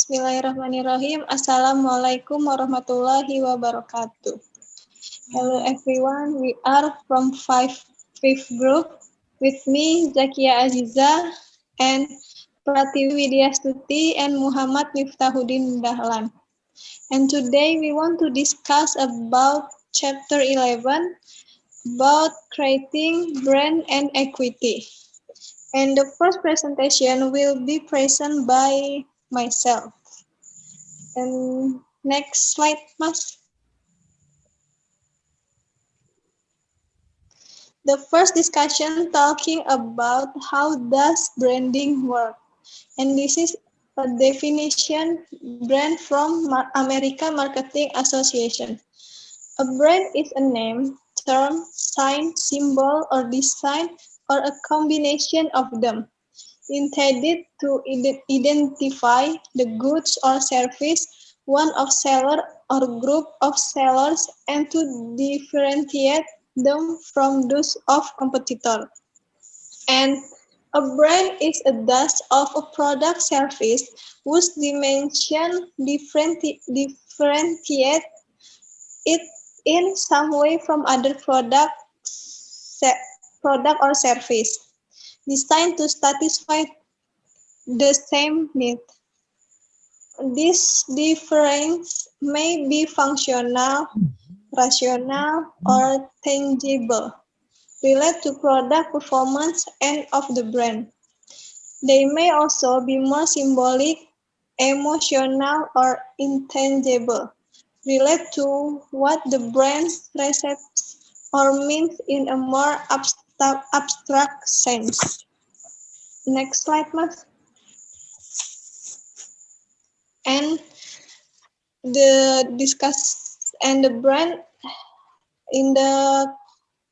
Bismillahirrahmanirrahim. Assalamualaikum warahmatullahi wabarakatuh. Hello everyone, we are from fifth group. With me, Zakia Aziza and Pratiwi Widyastuti and Muhammad Miftahuddin Dahlan. And today we want to discuss about chapter 11 about creating brand and equity. And the first presentation will be present by myself. And next slide, Mas. The first discussion talking about how does branding work. And this is a definition brand from American Marketing Association. A brand is a name, term, sign, symbol, or design, or a combination of them, intended to identify the goods or service one of seller or group of sellers and to differentiate them from those of competitor. And a brand is a dash of a product service whose dimension differentiate it in some way from other product or service, designed to satisfy the same need. This difference may be functional, rational, or tangible, relate to product performance and of the brand. They may also be more symbolic, emotional, or intangible, relate to what the brand represents or means in a more abstract sense. Next slide, Mas. And the brand in the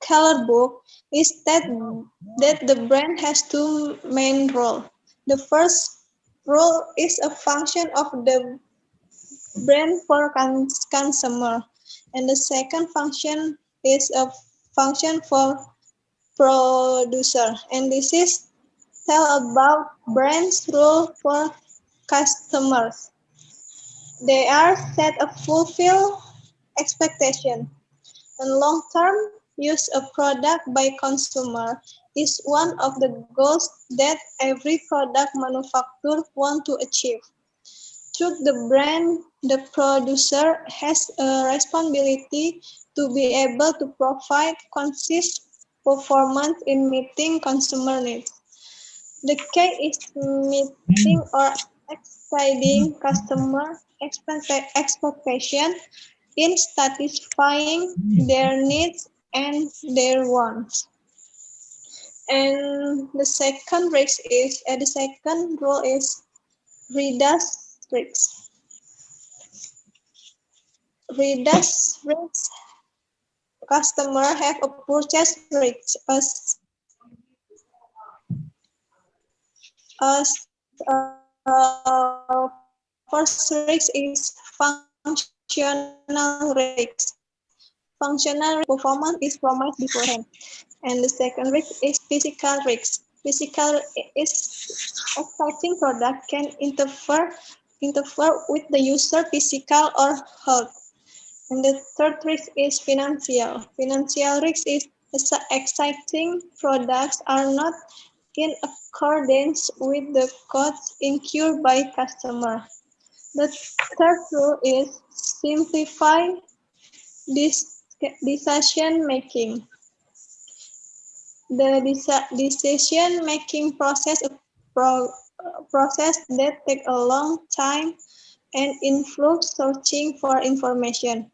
color book is that the brand has two main roles. The first role is a function of the brand for consumer, and the second function is a function for producer. And this is tell about brand's role for customers. They are set to fulfill expectation. And long-term use of product by consumer is one of the goals that every product manufacturer wants to achieve. Through the brand, the producer has a responsibility to be able to provide consistent performance in meeting consumer needs. The key is meeting or exceeding customer expectation in satisfying their needs and their wants. And the second role is reduce risks. Reduce risks. Customer have a purchase risk as first risk is functional risk. Functional risk performance is promised beforehand. And the second risk is physical risk. Physical is exciting product can interfere with the user physical or health. And the third risk is financial. Financial risk is exciting products are not in accordance with the costs incurred by customer. The third rule is simplify decision making. The decision-making process process that take a long time and involves searching for information.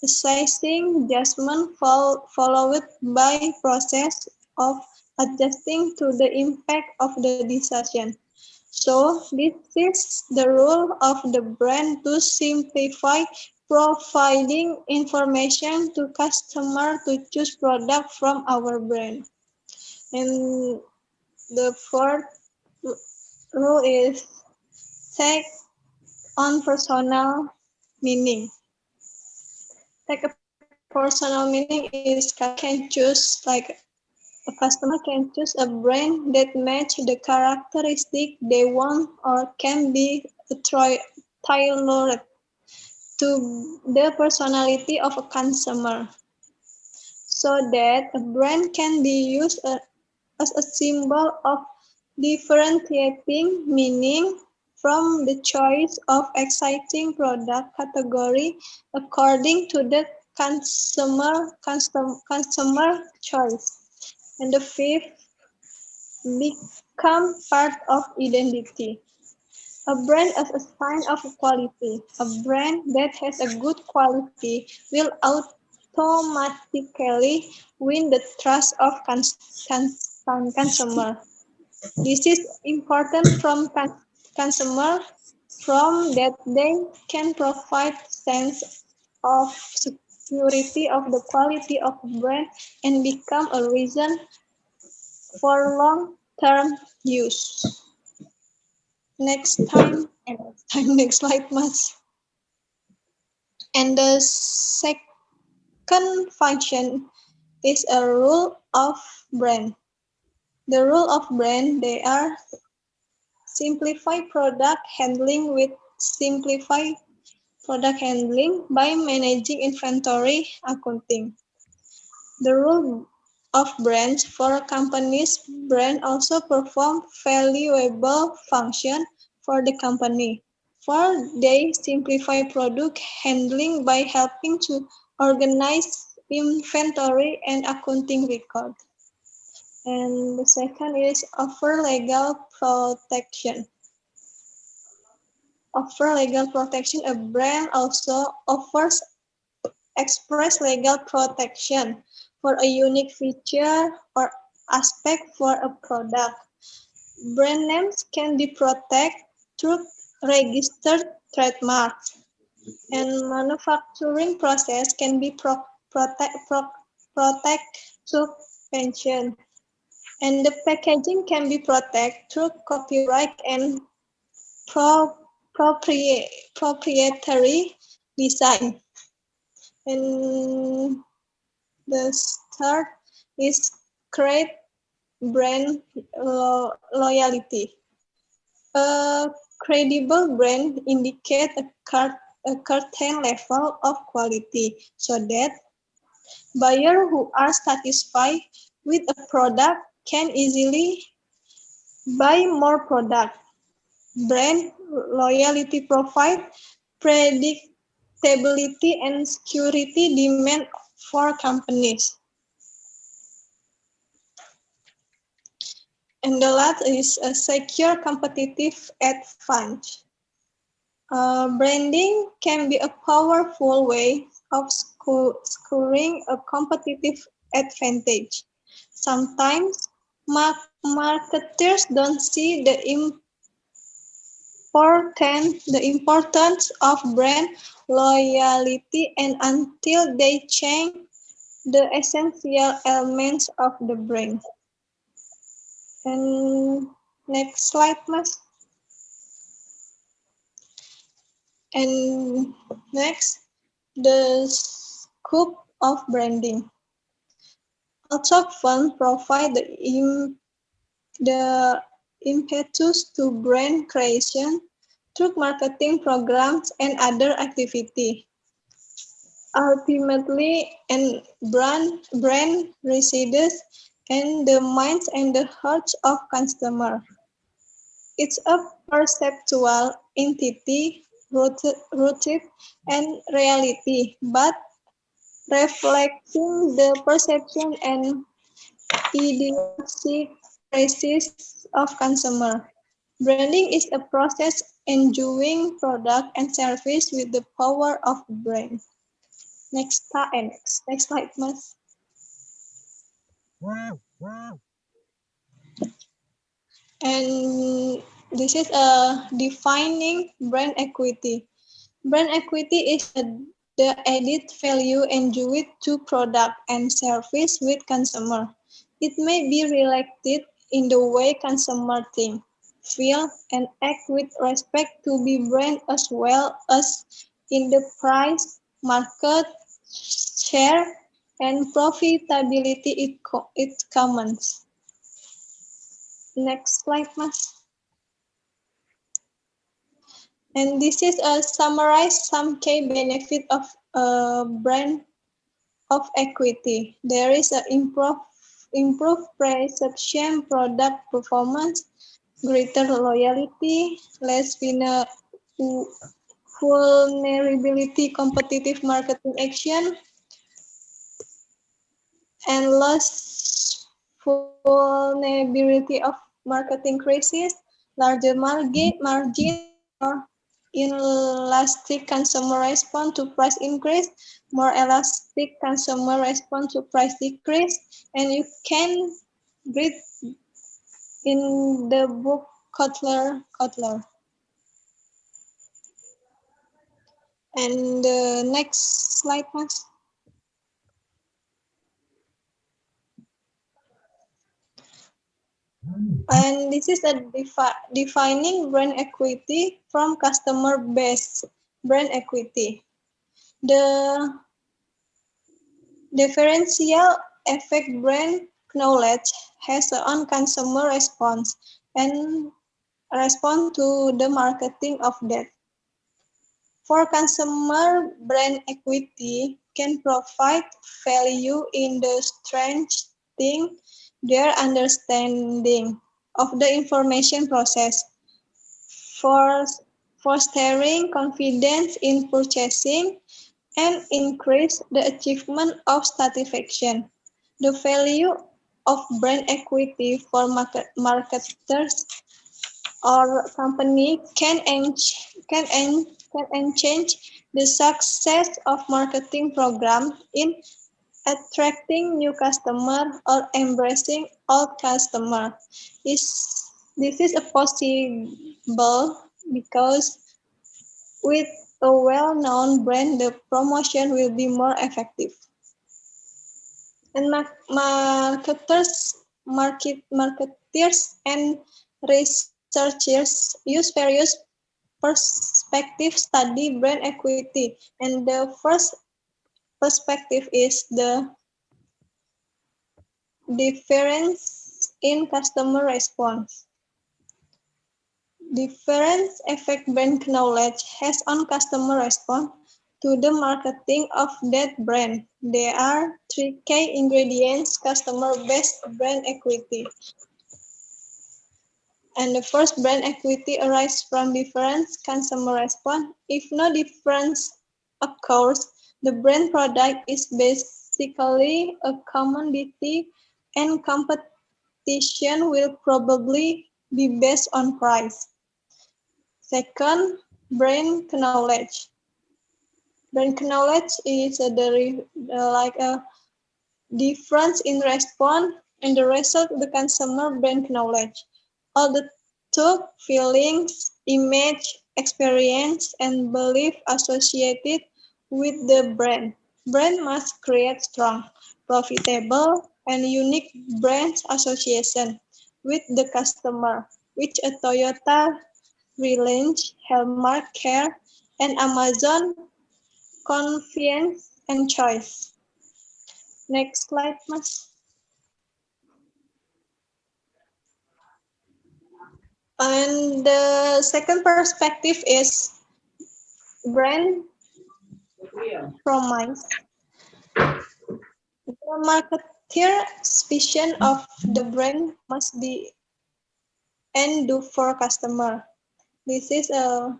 Assessing judgment followed by process of adjusting to the impact of the decision. So this is the role of the brand to simplify providing information to customer to choose product from our brand. And the fourth rule is take on personal meaning. Take a personal meaning is can choose like a customer can choose a brand that match the characteristic they want or can be tailored to the personality of a consumer, so that a brand can be used as a symbol of differentiating meaning from the choice of exciting product category according to the consumer choice. And the fifth, become part of identity. A brand as a sign of quality. A brand that has a good quality will automatically win the trust of consumer. This is important from consumer from that they can provide sense of security of the quality of brand and become a reason for long-term use. Next slide, Mas. And the second function is a rule of brand. The rule of brand, they are simplify product handling with simplify product handling by managing inventory accounting. The role of brands for a company's brand also perform valuable function for the company. For they simplify product handling by helping to organize inventory and accounting record. And the second is offer legal protection. Offer legal protection. A brand also offers express legal protection for a unique feature or aspect for a product. Brand names can be protected through registered trademarks, and manufacturing process can be protect through patent, and the packaging can be protected through copyright and proprietary design. And the third is create brand loyalty. A credible brand indicates a certain level of quality so that buyers who are satisfied with a product can easily buy more product. Brand loyalty provides predictability and security demand for companies. And the last is a secure competitive advantage. Branding can be a powerful way of securing a competitive advantage. Sometimes marketers don't see the importance of brand loyalty and until they change the essential elements of the brand. And next slide, Mas. And next, the scope of branding. Also, funds provide the impetus to brand creation through marketing programs and other activity. Ultimately, and brand resides in the minds and the hearts of consumers. It's a perceptual entity rooted in reality, but reflecting the perception and idiosyncrasies of consumer. Branding is a process enjoying product and service with the power of brand. Next slide, Mas. And this is a defining brand equity. Brand equity is the added value enjoyed to product and service with consumer. It may be reflected in the way consumer think, feel, and act with respect to the brand as well as in the price, market, share, and profitability it commands. Next slide, Mas. And this is a summarize some key benefit of a brand of equity. There is a improved perception, product performance, greater loyalty, less vulnerability, competitive marketing action, and less vulnerability of marketing crisis, larger margin, more elastic consumer response to price increase, more elastic consumer response to price decrease, and you can read in the book Kotler. And the next slide, Mas. And this is a defining brand equity from customer-based brand equity. The differential effect brand knowledge has on consumer response and respond to the marketing of that. For consumer, brand equity can provide value in the strengthening their understanding of the information process, for fostering confidence in purchasing, and increase the achievement of satisfaction. The value of brand equity for marketers or company can enhance the success of marketing program in attracting new customer or embracing old customer. This is a possible because with a well-known brand, the promotion will be more effective. And marketers and researchers use various perspectives study brand equity. And the first perspective is the difference in customer response. Difference effect brand knowledge has on customer response to the marketing of that brand. There are three key ingredients customer-based brand equity. And the first brand equity arises from difference consumer response. If no difference occurs, the brand product is basically a commodity and competition will probably be based on price. Second, brand knowledge. Brand knowledge is like a difference in response and the result of the consumer brand knowledge. All the thought, feelings, image, experience, and belief associated with the brand. Brand must create strong, profitable, and unique brand association with the customer, which a Toyota, Reliance, Hallmark Care, and Amazon convenience and choice. Next slide, Mas. And the second perspective is brand promise. The marketeer's vision of the brand must be and do for customer. This is a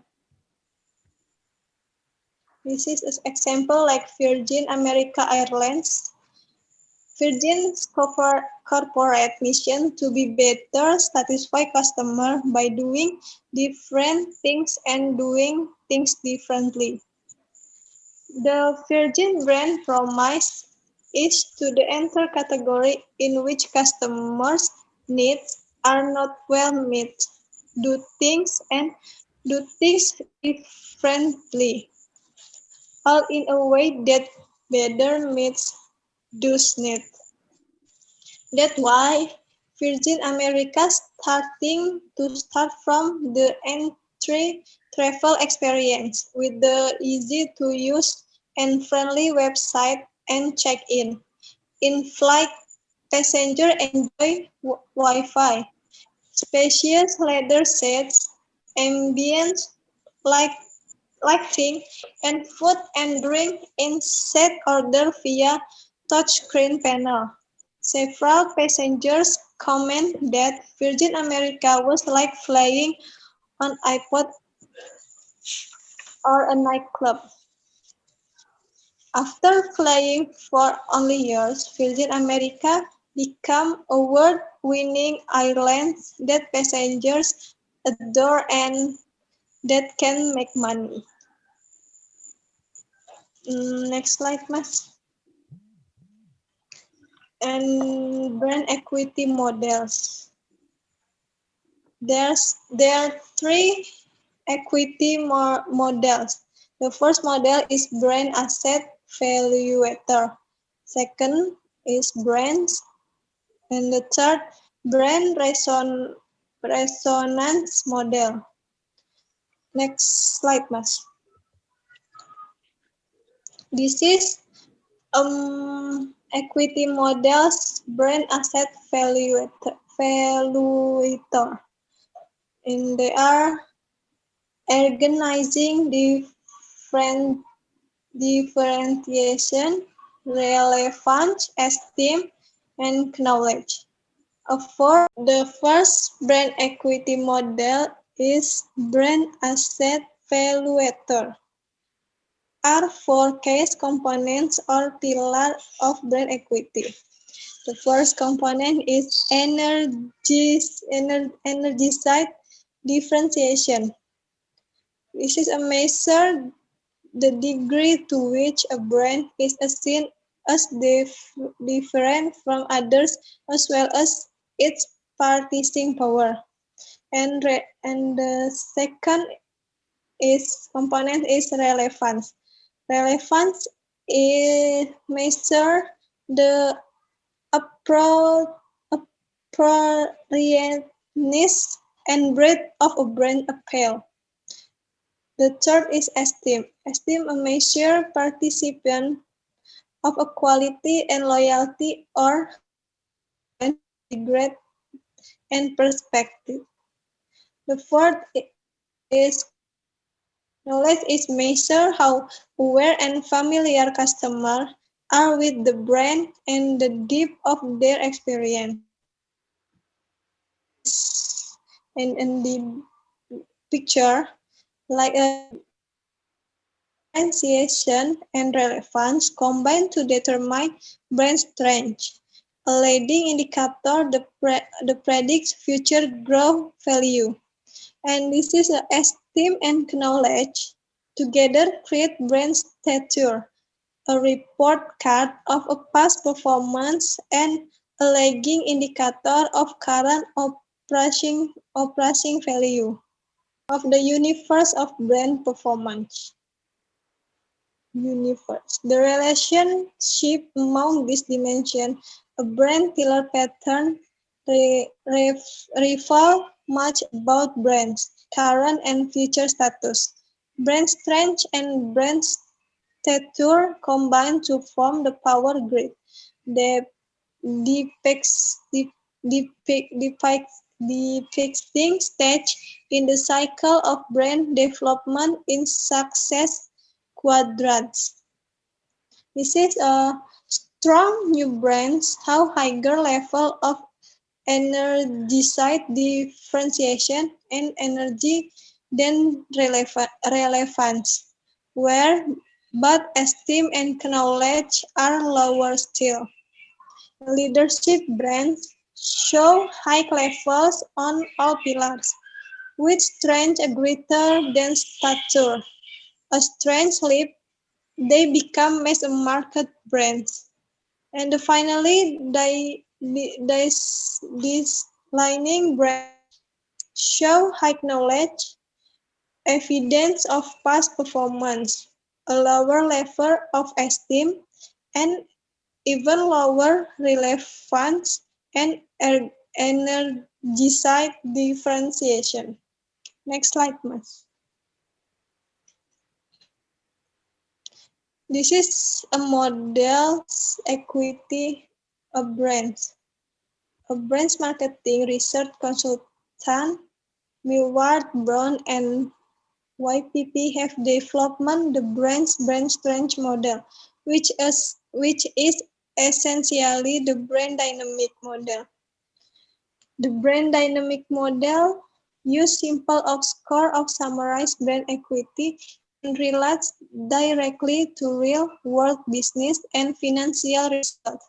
an example like Virgin America Airlines. Virgin's corporate mission to be better satisfy customer by doing different things and doing things differently. The Virgin brand promise is to the enter category in which customers' needs are not well met. Do things and do things differently, all in a way that better meets those needs. That's why Virgin America start from the entry travel experience with the easy to use and friendly website and check-in. In flight, passengers enjoy Wi-Fi, spacious leather seats, ambient like lighting, and food and drink in set order via touchscreen panel. Several passengers comment that Virgin America was like flying on iPod or a nightclub. After flying for only years, Virgin America became award-winning airlines that passengers adore and that can make money. Next slide, Mas. And brand equity models. There are three equity models. The first model is brand asset valuator. Second is brands, and the third brand resonance model. Next slide, Mas. This is equity models brand asset valuator. And they are organizing differentiation, relevance, esteem, and knowledge. The first brand equity model is brand asset valuator. There are four key components or pillars of brand equity. The first component is energized differentiation. This is a measure the degree to which a brand is seen as different from others as well as its purchasing power. And the second is component is relevance. Relevance is measure the appropriateness and breadth of a brand appeal. The third is esteem. Esteem a measure participant of a quality and loyalty or how a brand regret and perspective. The fourth is knowledge. Knowledge is measure how aware and familiar customers are with the brand and the depth of their experience. This in the picture like a differentiation and relevance combine to determine brand strength. A leading indicator that predicts future growth value. And this is esteem and knowledge together create brand stature, a report card of a past performance and a lagging indicator of current operating value of the universe of brand performance. Universe. The relationship among these dimensions, a brand pillar pattern, reveal much about brands, current and future status. Brand strength and brand stature combine to form the power grid that depicting stage in the cycle of brand development in success quadrants. This is a strong new brands have higher level of energized differentiation and energy than relevance, where but esteem and knowledge are lower still. Leadership brands show high levels on all pillars, with strength greater than stature. A strength leap, they become mass market brands. And finally, these lining brands show high knowledge, evidence of past performance, a lower level of esteem, and even lower relevance and energized differentiation. Next slide, Mas. This is a model's equity of brands. A brand's marketing research consultant, Millward Brown and YPP have developed the brand strength model, which is essentially the brand dynamic model. The brand dynamic model uses simple score of summarized brand equity and relates directly to real-world business and financial results.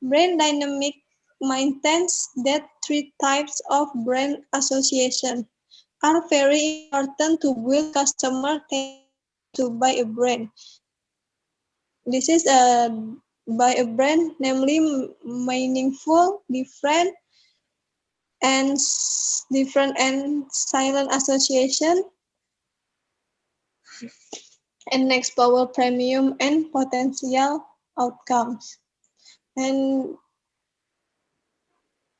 Brand dynamic maintains that three types of brand association are very important to build customer tendency to buy a brand. This is by a brand, namely meaningful, and different and silent association, and next power premium and potential outcomes. And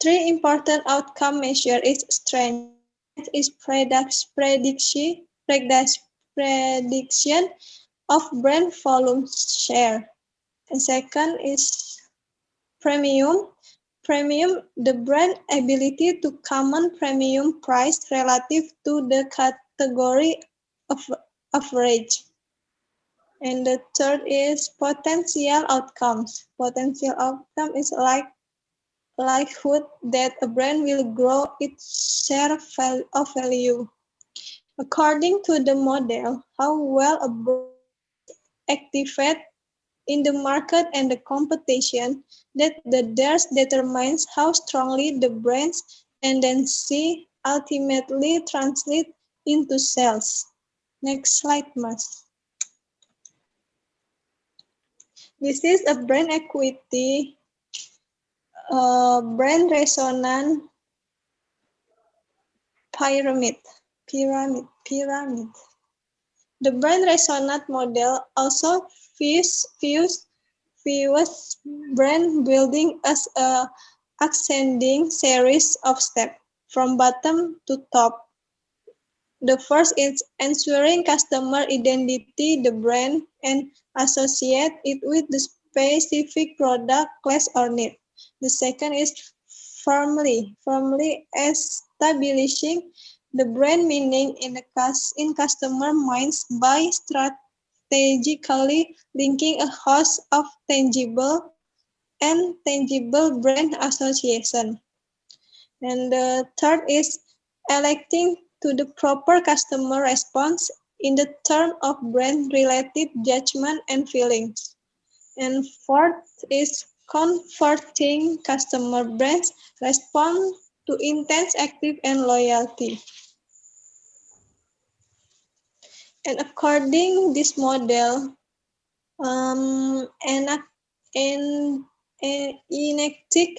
three important outcome measure is strength. Strength is prediction of brand volume share. And second is premium. Premium, the brand ability to command premium price relative to the category of average. And the third is potential outcomes. Potential outcome is likelihood that a brand will grow its share of value. According to the model, how well a brand is activated in the market and the competition, that the theirs determines how strongly the brand's tendency ultimately translates into sales. Next slide, Mas. This is a brand equity, brand resonance pyramid. The brand resonance model also views brand building as a ascending series of steps from bottom to top. The first is ensuring customer identity the brand and associate it with the specific product, class, or need. The second is firmly establishing the brand meaning in customer minds by strategically linking a host of tangible and tangible brand association. And the third is electing to the proper customer response in the term of brand-related judgment and feelings. And fourth is converting customer brands response to intense, active, and loyalty. And according this model, enact, en, enacting,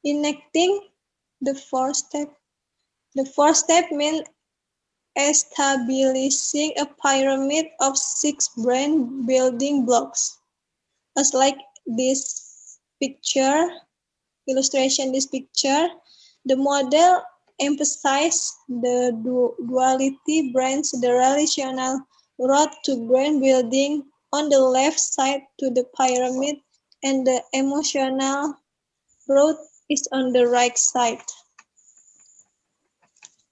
enacting the fourth step. The fourth step means establishing a pyramid of 6 brand building blocks. As like this picture, illustration this picture, the model emphasizes the duality brands, the relational road to brand building on the left side to the pyramid, and the emotional road is on the right side.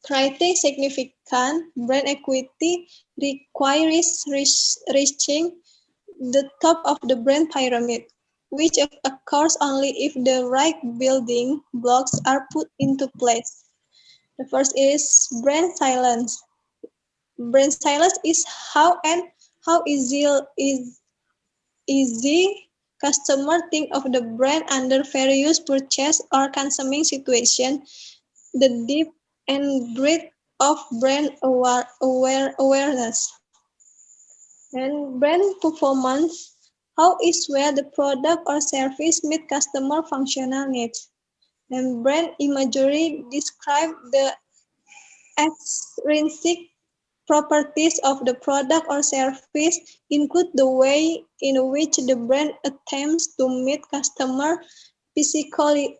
Creating significant brand equity requires reaching the top of the brand pyramid, which occurs only if the right building blocks are put into place. The first is brand silence. Brand silence is how easy customer think of the brand under various purchase or consuming situations. The depth and breadth of brand awareness. And brand performance, how is where the product or service meet customer functional needs. And brand imagery describe the extrinsic properties of the product or service, include the way in which the brand attempts to meet customer physiological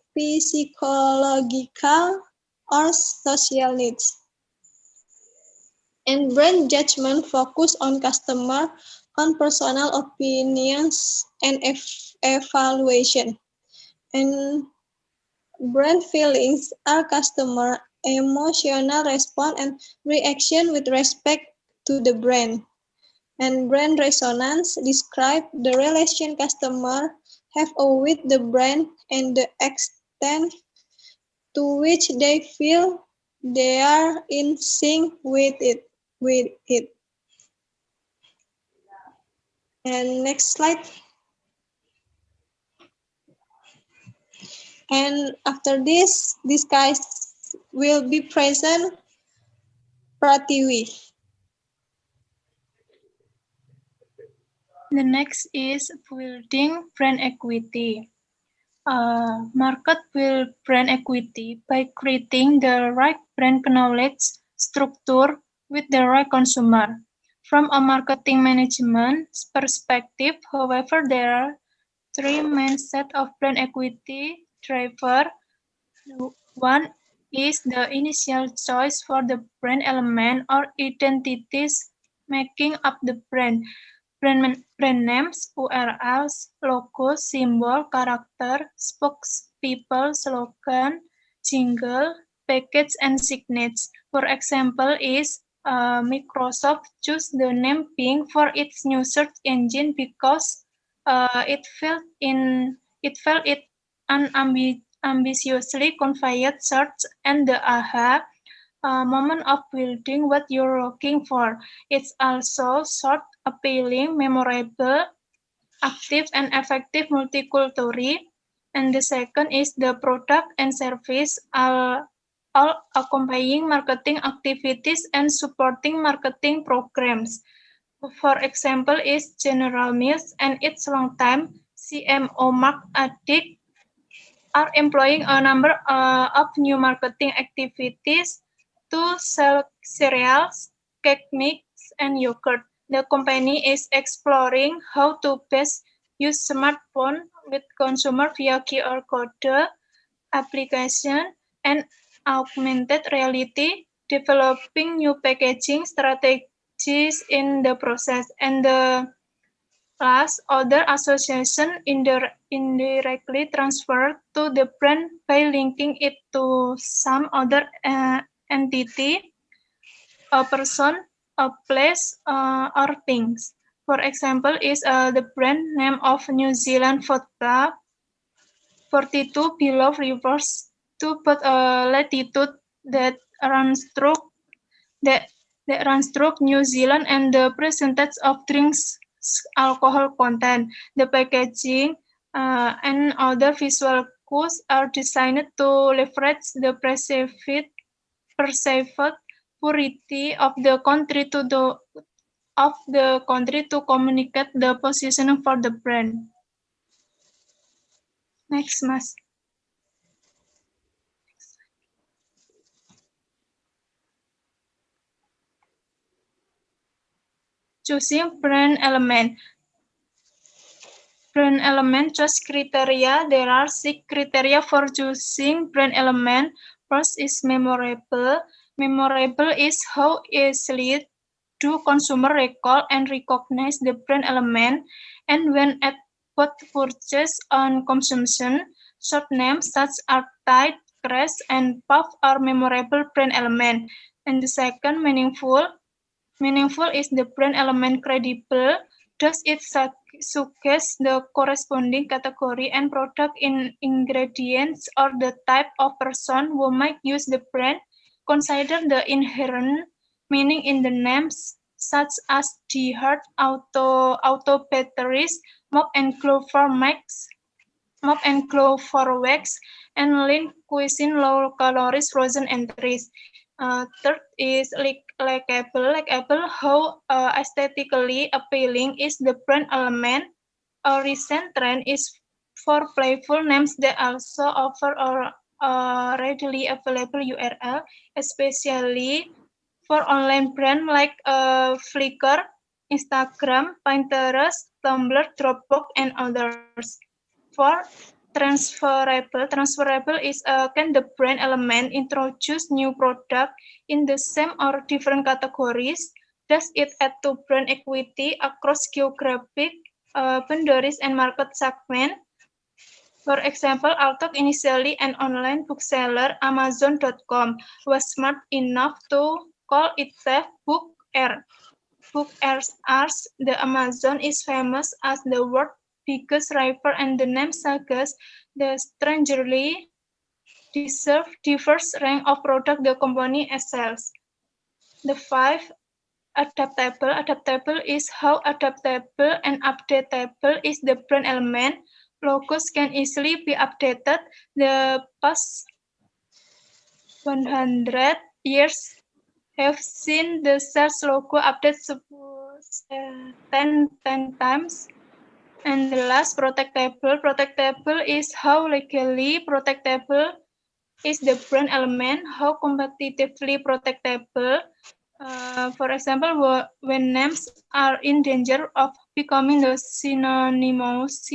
or social needs. And brand judgment focus on customer, on personal opinions and evaluation. And brand feelings are customer emotional response and reaction with respect to the brand. And brand resonance describes the relation customers have with the brand and the extent to which they feel they are in sync with it. And next slide. And after this guys will be present Pratiwi. The next is building brand equity. Market build brand equity by creating the right brand knowledge structure with the right consumer. From a marketing management perspective, however, there are three main set of brand equity driver. One is the initial choice for the brand element or identities making up the brand. Brand names, URLs, logos, symbol, character, spokespeople, slogan, jingle, package, and signage. For example, is Microsoft chose the name Bing for its new search engine because it unambitiously conveyed search and the aha moment of building what you're looking for. It's also short, appealing, memorable, active, and effective multicultural. And the second is the product and service, all accompanying marketing activities and supporting marketing programs. For example, is General Mills and its long-time CMO Mark Addick are employing a number of new marketing activities to sell cereals, cake mix, and yogurt. The company is exploring how to best use smartphone with consumer via QR code application and augmented reality, developing new packaging strategies in the process, and the plus, other association indirectly transfer to the brand by linking it to some other entity, a person, a place, or things. For example, is the brand name of New Zealand vodka 42 below refers to but a latitude that runs through that, that runs through New Zealand and the percentage of drinks alcohol content. The packaging and other visual cues are designed to leverage the perceived purity of the country to communicate the positioning for the brand. Next, Mas. Choosing brand element. Brand element choice criteria. There are 6 criteria for choosing brand element. First is memorable. Memorable is how easily do consumer recall and recognize the brand element, and when at both purchase and consumption. Short names such as Tide, Crest, and Puff are memorable brand element. And the second, meaningful. Meaningful is the brand element credible? Does it suggest the corresponding category and product in ingredients or the type of person who might use the brand? Consider the inherent meaning in the names, such as the Heart Auto Batteries, Mop and Clover Max, Mop and Clover Wax, and Lean Cuisine Low Calories Frozen Entries. Third is likable. Likable, how aesthetically appealing is the brand element. A recent trend is for playful names that also offer a readily available URL, especially for online brands like Flickr, Instagram, Pinterest, Tumblr, Dropbox, and others. For transferable is can the brand element introduce new product in the same or different categories? Does it add to brand equity across geographic boundaries and market segment? For example, Altok, initially an online bookseller, Amazon.com, was smart enough to call itself Book Air. book arts, the Amazon is famous as the world's biggest river and the name suggests the strangely deserve diverse range of product the company sells. The five adaptable. Adaptable is how adaptable and updatable is the brand element. Logos can easily be updated. The past 100 years have seen the sales logo updated 10 times. And the last, protectable. Protectable is how legally protectable is the brand element, how competitively protectable. For example, when names are in danger of becoming the synonymous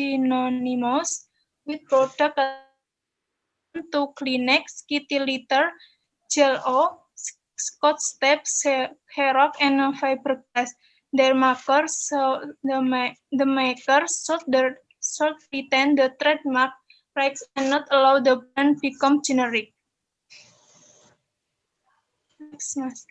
with product category referring to Kleenex, Kitty Litter, Gel-O, Scotch tape, Xerox, and fiberglass. Their makers, so the makers should retain the trademark rights and not allow the brand become generic. Next, Mas.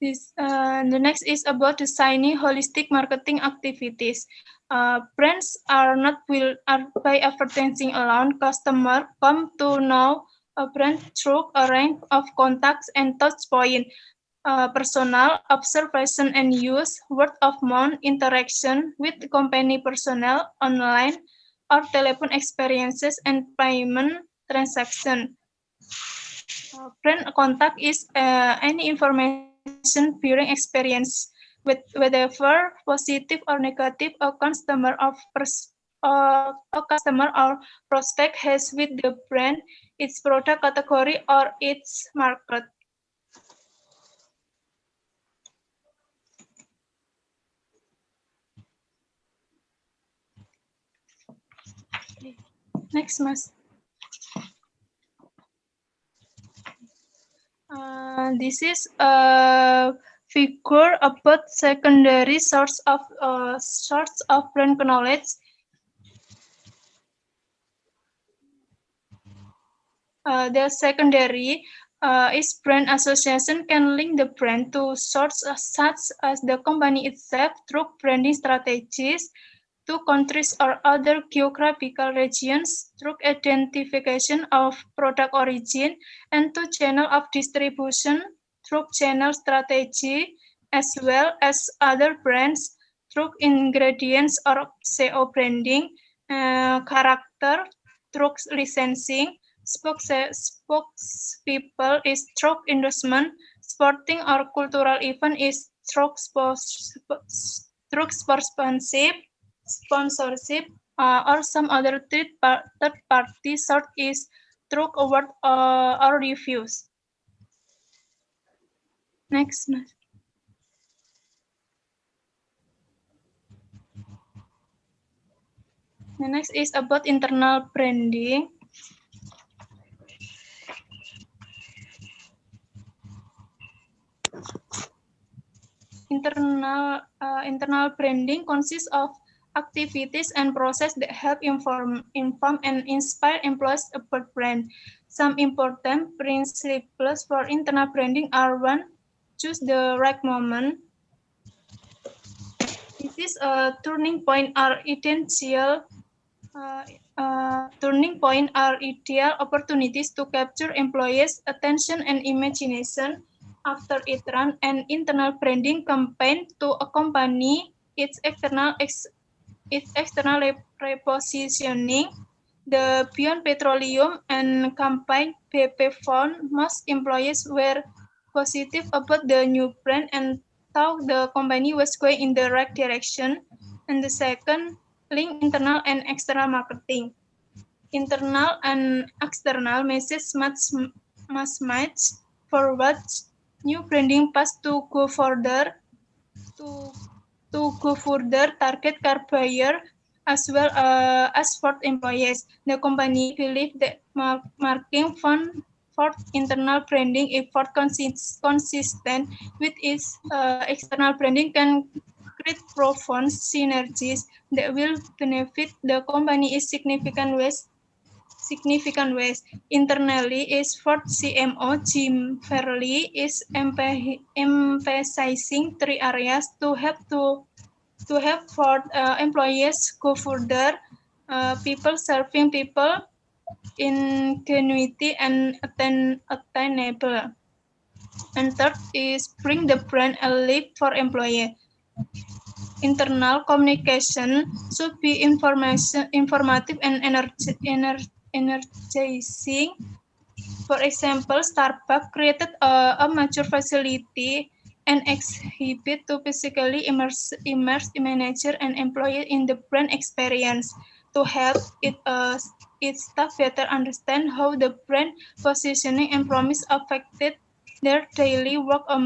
The next is about designing holistic marketing activities. Brands are not will are by advertising alone. Customer come to know a brand through a range of contacts and touch point. Personal observation and use, word of mouth interaction with company personnel, online or telephone experiences, and payment transaction. Brand contact is any information bearing experience with whether positive or negative a customer a customer or prospect has with the brand, its product category or its market. Next, Mas. This is a figure about secondary source of brand knowledge. The secondary is brand association can link the brand to sources such as the company itself through branding strategies, to countries or other geographical regions through identification of product origin, and to channel of distribution through channel strategy, as well as other brands through ingredients or SEO branding, character through licensing, spokespeople is through endorsement, sporting or cultural event is through sponsorship, or some other third party sort is through award or reviews. Next. The next is about internal branding. Internal branding consists of activities and process that help inform and inspire employees about brand. Some important principles for internal branding are: one, choose the right moment. This is a turning point or essential turning point are ideal opportunities to capture employees' attention and imagination. After it run an internal branding campaign to accompany its external repositioning. The Beyond Petroleum and campaign BP found most employees were positive about the new brand and thought the company was going in the right direction. And the second, link internal and external marketing. Internal and external message must match forward new branding path to go further target car buyer as well as for employees. The company believes that marking fund for internal branding effort consistent with its external branding can create profound synergies that will benefit the company in significant ways. significant ways. Internally, is fourth CMO Jim Fairley is emphasizing three areas to help for employees go further: people serving people, ingenuity, and attainable. And third is bring the brand a leap for employee. Internal communication should be informative and energizing. For example, Starbucks created a mature facility and exhibit to physically immerse manager and employee in the brand experience to help its staff better understand how the brand positioning and promise affected their daily work. A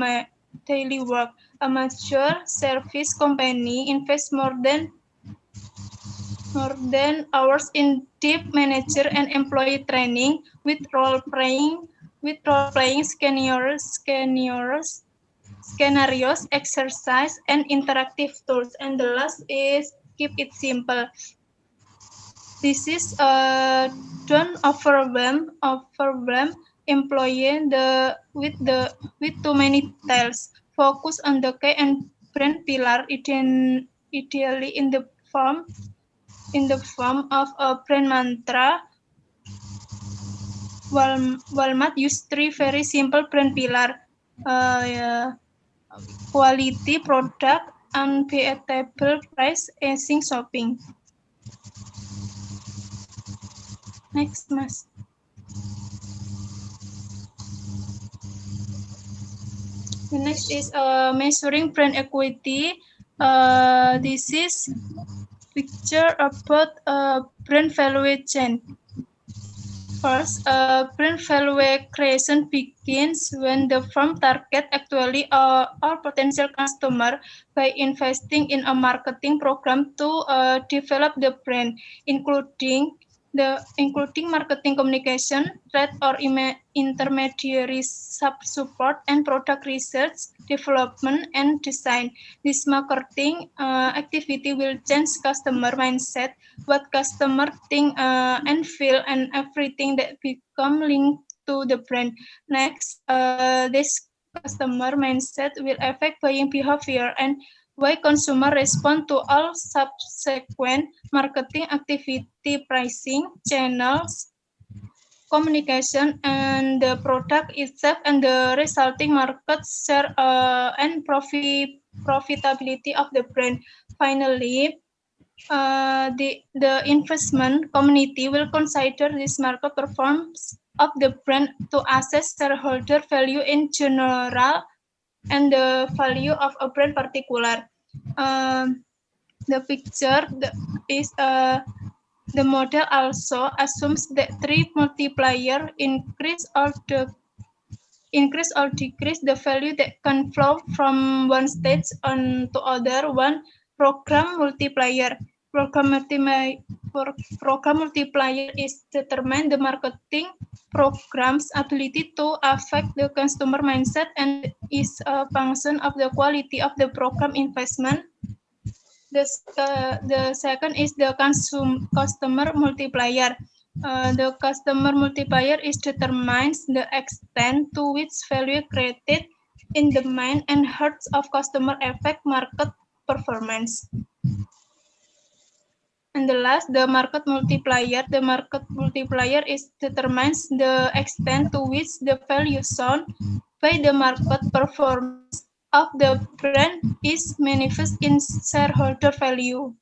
mature service company invests more than hours in deep manager and employee training with role playing scenarios, exercise, and interactive tools. And the last is keep it simple. This is don't overwhelm employee with too many details. Focus on the key and brand pillar, ideally in the form of a brand mantra. Walmart used three very simple brand pillars: uh, quality product, unbeatable price, easy shopping. Next, Mas. The next is measuring brand equity. This is picture about brand value chain. First, brand value creation begins when the firm target actually our potential customer by investing in a marketing program to develop the brand, including marketing communication, trade or intermediary support, and product research, development, and design. This marketing activity will change customer mindset, what customer think and feel, and everything that become linked to the brand. Next, this customer mindset will affect buying behavior and why consumer respond to all subsequent marketing activity, pricing, channels, communication, and the product itself, and the resulting market share and profitability of the brand. Finally, the investment community will consider this market performance of the brand to assess shareholder value in general and the value of a brand particular. Um, the picture is the model also assumes that three multiplier increase or decrease the value that can flow from one stage on to other. One, program multiplier. Program multiplier is determine the marketing program's ability to affect the customer mindset and is a function of the quality of the program investment. The second is the customer multiplier. The customer multiplier is determines the extent to which value created in the mind and hearts of customer affect market performance. And the last, the market multiplier. The market multiplier is determines the extent to which the value shown by the market performance of the brand is manifest in shareholder value.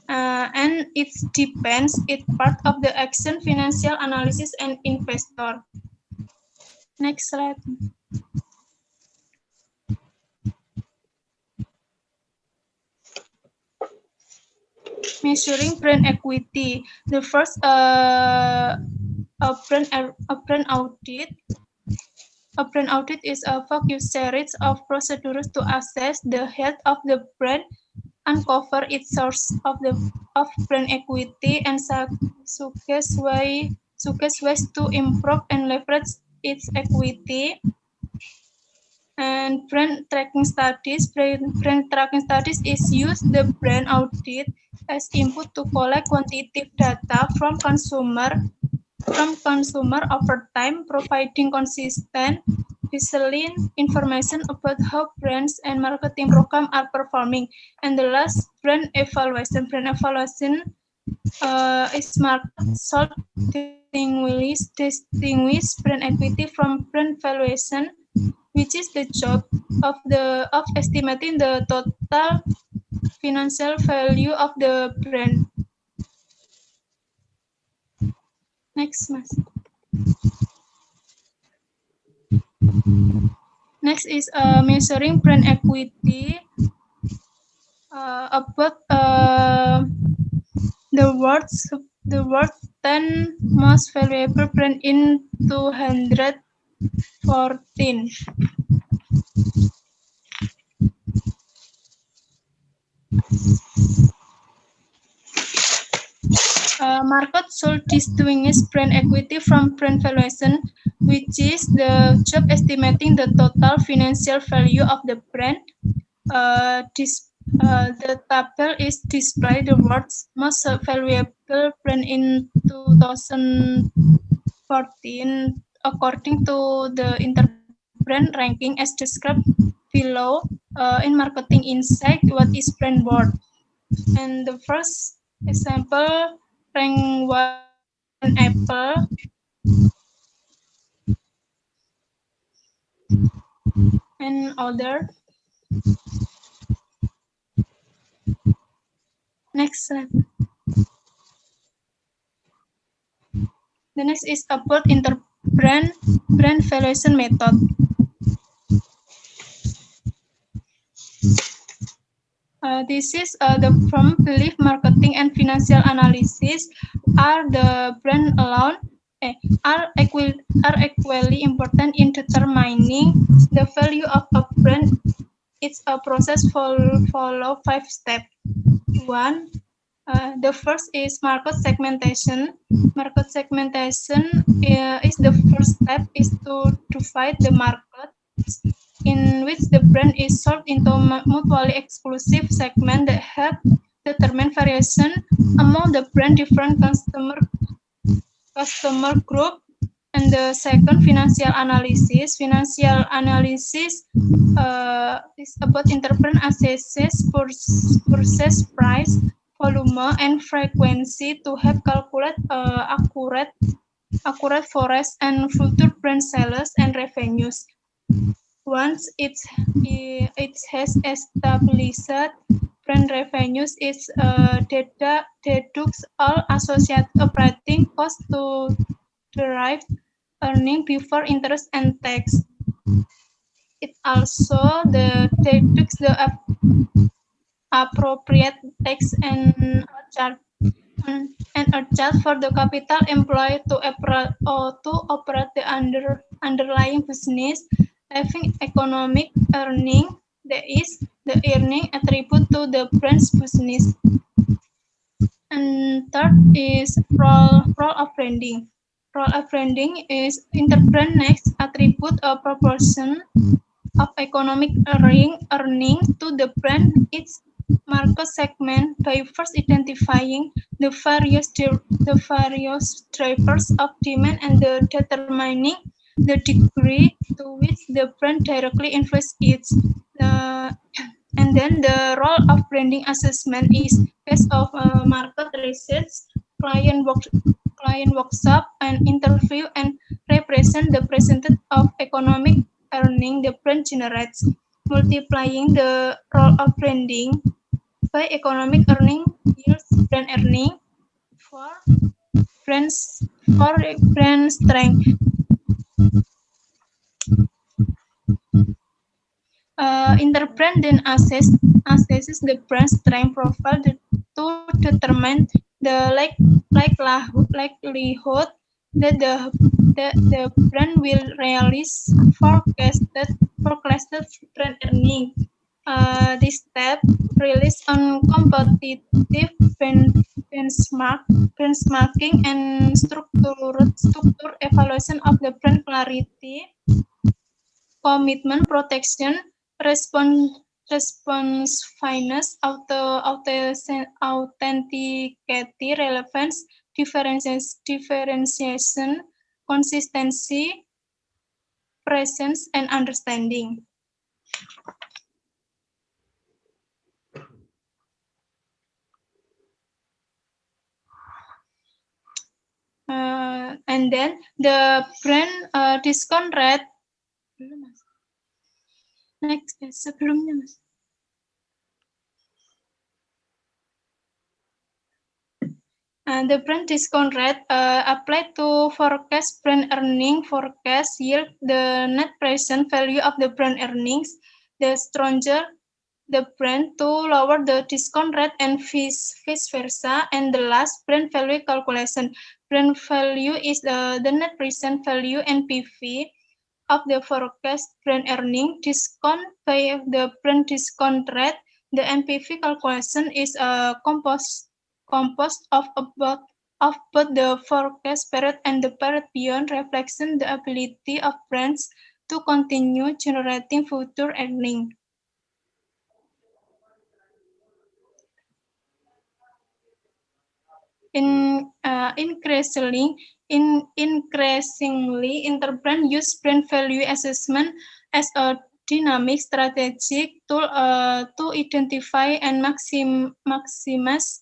And it depends, it's part of the action, financial analysis, and investor. Next slide. Measuring brand equity. The first, a brand audit. A brand audit is a focused series of procedures to assess the health of the brand, uncover its source of brand equity, and suggest ways to improve and leverage its equity. And brand tracking studies is use the brand audit as input to collect quantitative data from consumer over time, providing consistent, resilient information about how brands and marketing programs are performing. And the last, brand evaluation. Brand evaluation is market sort distinguish brand equity from brand valuation, which is the job of estimating the total financial value of the brand. Next, Mas. Next is measuring brand equity about the world's the world's 10 most valuable brand in 2014. Market should distinguish brand equity from brand valuation, which is the job estimating the total financial value of the brand. The table is display the world's most valuable brand in 2014 according to the Interbrand ranking as described below. In Marketing Insight, what is brand worth? And the first example, rank 1 Apple and other. Next slide. The next is about interbrand brand valuation method. This is the from belief marketing and financial analysis are the brand alone eh, are equally important in determining the value of a brand. It's a process follow 5 steps. One, the first is market segmentation. Market segmentation is the first step is to divide the markets in which the brand is sold into mutually exclusive segments that help determine variation among the brand different customer group. And the second, financial analysis. Financial analysis is about interbrand assesses purchase price, volume, and frequency to help calculate accurate forecast and future brand sales and revenues. Once it has established brand revenues, it deducts all associated operating costs to derive earning before interest and tax. It also deducts the appropriate tax charge and a charge for the capital employed to operate the underlying business, having economic earning, that is, the earning attribute to the brand's business. And third is role of branding. Role of branding is interbrand next attribute a proportion of economic earning to the brand its market segment by first identifying the various drivers of demand and determining the degree to which the brand directly influences it. Uh, and then the role of branding assessment is based of market research, client work, client workshop, and interview, and represent the percentage of economic earning the brand generates, multiplying the role of branding by economic earning yields brand earning for brands for brand strength. Interbrand then assesses the brand strength profile to determine the likelihood that the brand will realize forecasted brand earning. This step relies on competitive benchmarking and structure evaluation of the brand clarity commitment, protection, responsiveness, authenticity, relevance, differentiation, consistency, presence, and understanding. And then the brand discount rate. Next, sebelumnya mas. The brand discount rate applied to forecast brand earning forecast yield the net present value of the brand earnings. The stronger the brand to lower the discount rate and vice versa. And the last, brand value calculation. Brand value is the net present value NPV of the forecast brand earning discount by the brand discount rate. The NPV calculation is composed of both the forecast period and the period beyond, reflecting the ability of brands to continue generating future earnings. Increasingly, Interbrand use brand value assessment as a dynamic strategic tool to identify and maximize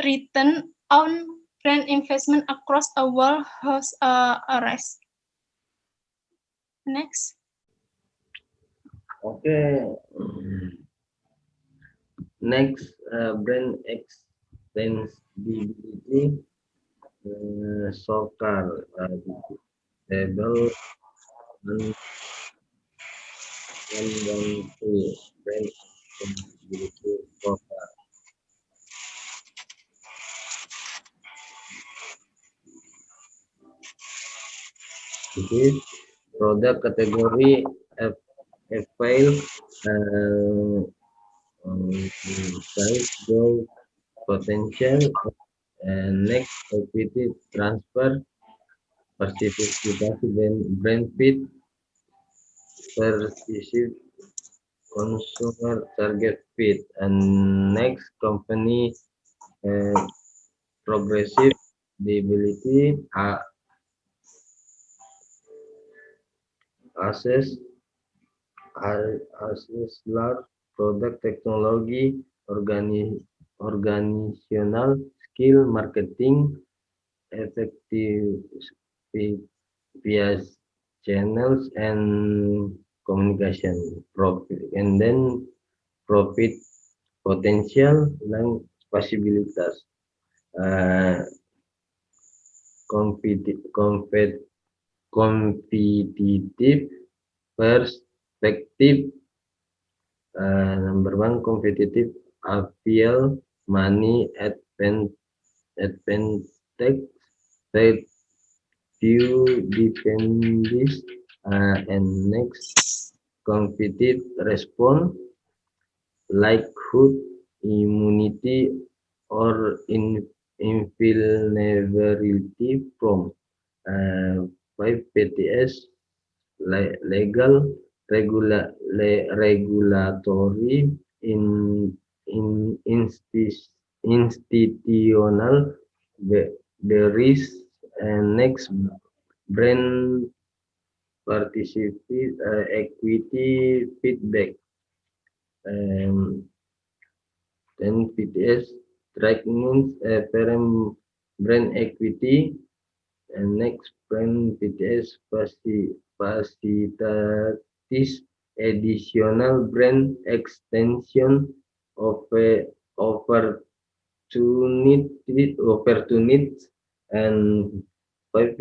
return on brand investment across a wide host arrays. Next. Okay. Next, brand extensibility, soccer, table 112, brand extensibility soccer. This is product category file, size, growth, potential, and next equity transfer, participasi brand fit, perceived consumer target fit, and next company progressive ability assess large product technology organizational skill marketing effective via channels and communication profit, and then profit potential dan possibilitas, competitive perspective, number one competitive appeal, money advantage, few defenders, and next competitive response, likelihood, immunity, or invulnerability from 5 PTS, legal, regulatory, in, institutional, the risk, and next brand participate, equity feedback, and then PTS track means brand equity, and next brand PTS facilitates additional brand extension of opportunities, and 5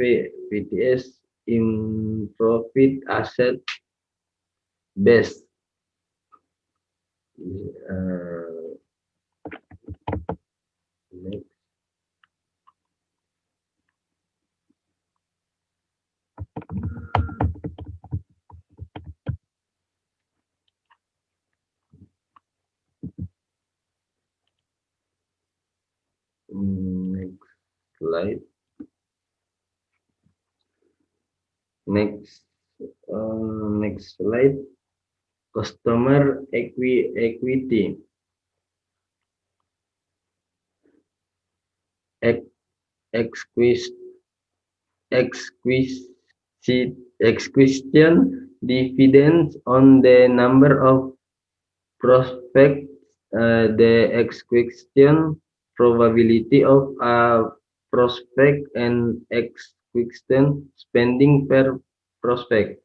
PTS in profit asset base. Next. Next slide. Next slide customer equity, ex- exquis- exquisition dividends on the number of prospects, the execution probability of a prospect and execution spending per prospect.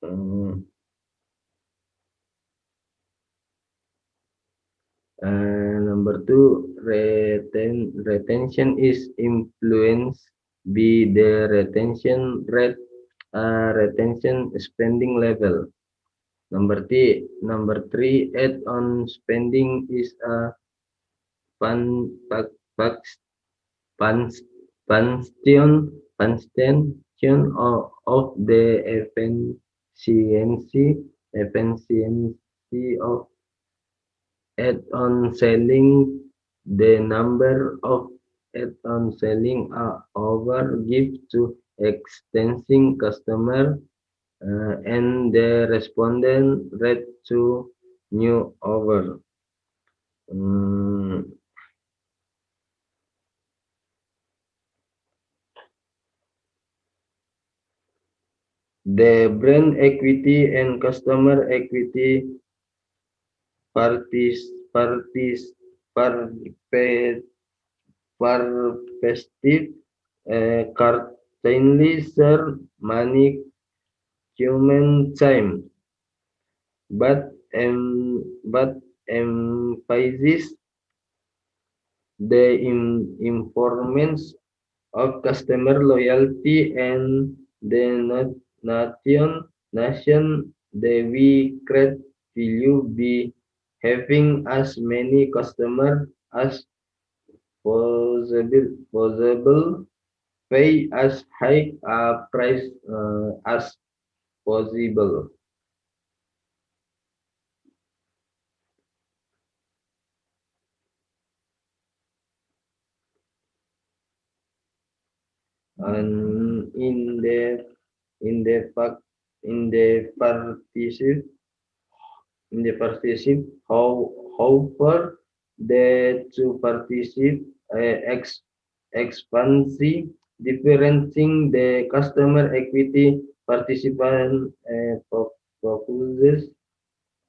Uh, Number two, retention is influenced by the retention rate, retention spending level. Number three, add-on spending is a fun, Pans- Function of the efficiency of add-on selling. The number of add-on selling over give to existing customer, and the respondent rate to new over. Mm, the brand equity and customer equity parties parties perpe- perspective, certainly share many human time, but but emphasizes the importance of customer loyalty and the nation that we create value by having as many customers as possible, pay as high a price as possible. And in the fact in the particip how however the to participate, expansion differentiating the customer equity participant, focuses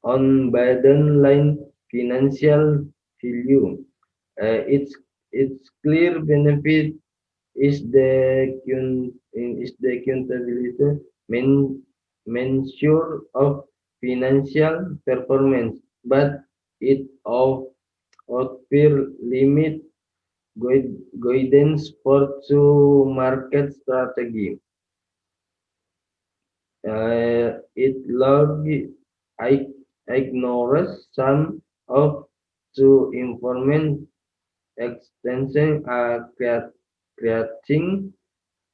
on bottom line financial value. Its clear benefit is the accountability men, measure of financial performance, but it offer limit guidance for to market strategy. It log I ignores some of to information extension, creating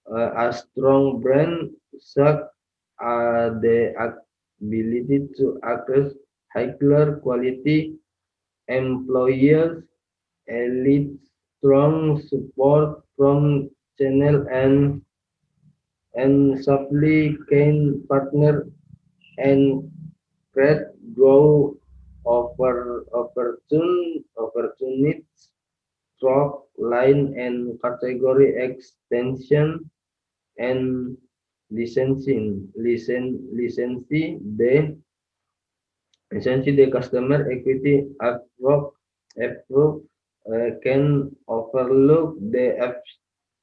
a strong brand such the ability to access higher quality employers, elite strong support from channel and supply chain partner, and create grow opportunities, truck line and category extension and licensing the customer equity approach can overlook the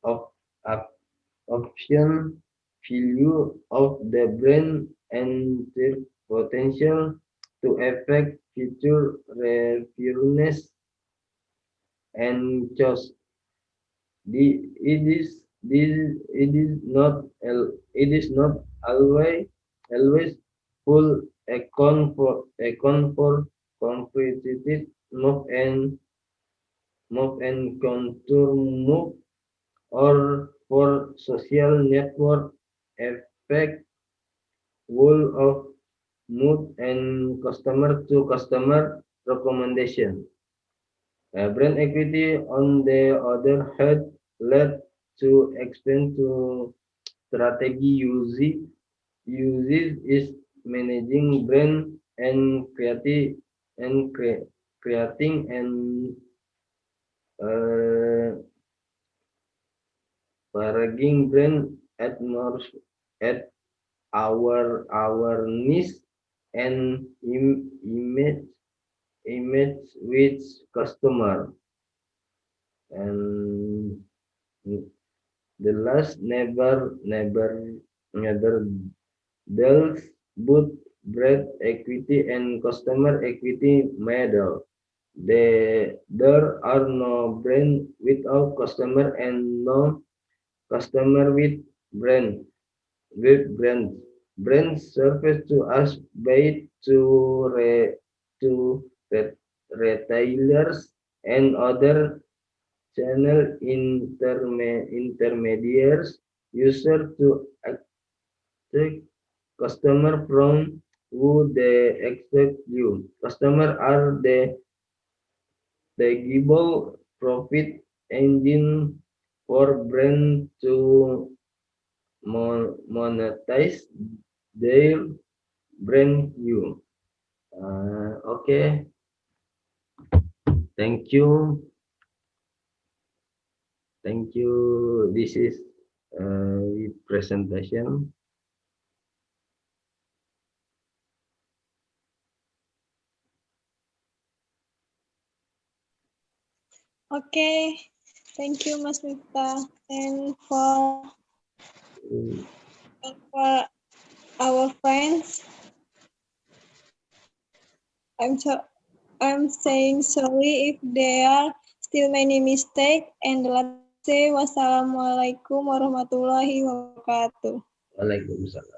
of, of option value of the brand and their potential to affect future revenues and just the it is not it is not always full account for competitive move and contour move or for social network effect wall of mood and customer to customer recommendation. Brand equity, on the other hand, led to expand to strategy usage. uses is managing brand and creating and uh, paragging brand at awareness and image with customer and the last never deals both brand equity and customer equity model. There are no brand without customer and no customer with brand. With brands. Brands serve to us by to retailers and other channel intermediaries user to attract customer from who they expect you. Customer are the tangible profit engine for brand to monetize their brand you. Okay, thank you, thank you. This is presentation. Okay, thank you, Mas Miftah. And for our friends, I'm so I'm saying sorry if there are still many mistakes. And the last thing I say, wassalamualaikum warahmatullahi wabarakatuh. Waalaikumsalam.